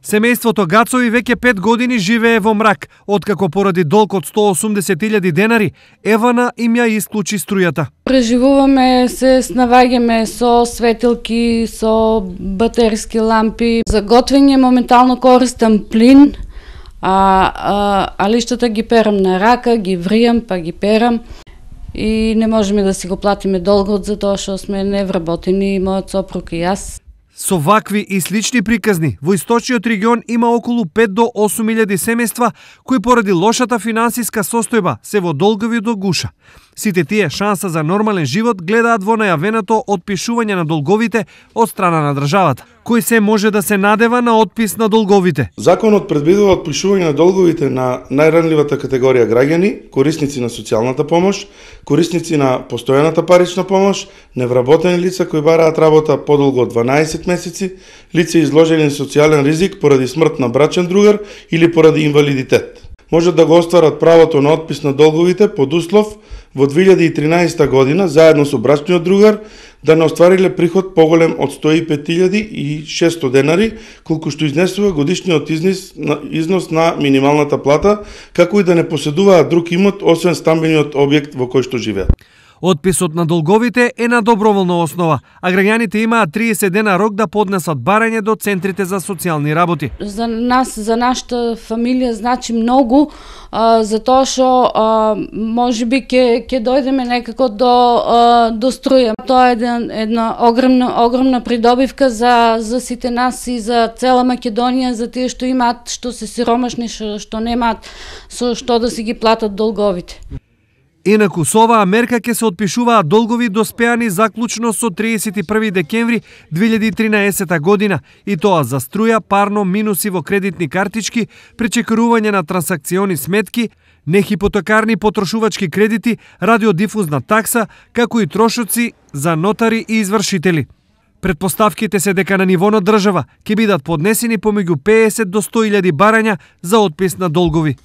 Семејството Гацови веќе 5 години живее во мрак, откако поради долг од 180.000 денари, Евана им ја исклучи струјата. Преживуваме се, снаваѓаме со светилки, со батерски лампи. За готвење моментално користам плин, а лиштата ги перам на рака, ги вријам, па ги перам. И не можеме да си го платиме долгот, затоа што сме невработени, мојот сопруг и јас. Со вакви и слични приказни, во источниот регион има околу 5 до 8.000 семејства кои поради лошата финансиска состојба се во долгови до гуша. Сите тие шанса за нормален живот гледаат во најавеното отпишување на долговите од страна на државата. Кој се може да се надева на отпис на долговите? Законот предвидува отпишување на долговите на најранливата категорија граѓани, корисници на социјалната помош, корисници на постојаната парична помош, невработени лица кои бараат работа подолго од 12 месеци, лица изложени на социјален ризик поради смрт на брачен другар или поради инвалидитет. Можат да го остварат правото на отпис на долговите под услов во 2013 година, заедно со брачниот другар, да не оствариле приход поголем од 105.600 денари, колку што изнесува годишниот износ на минималната плата, како и да не поседуваат друг имот освен стамбениот објект во кој што живеат. Отписот на долговите е на доброволна основа, а граѓаните имаат 30 дена рок да поднесат барање до центрите за социјални работи. За нас, за нашата фамилија значи многу, затоа што можеби ќе дојдеме некако до струја. Тоа е една огромна придобивка за сите нас и за цела Македонија, за тие што имаат, што се сиромашни, што немаат со што да си ги платат долговите. Инаку со оваа мерка ќе се отпишуваат долгови доспеани заклучно со 31 декември 2013 година, и тоа за струја, парно, минуси во кредитни картички, пречекорување на трансакциони сметки, нехипотекарни потрошувачки кредити, радиодифузна такса, како и трошоци за нотари и извршители. Предпоставките се дека на ниво на држава ќе бидат поднесени помеѓу 50 до 100.000 барања за отпис на долгови.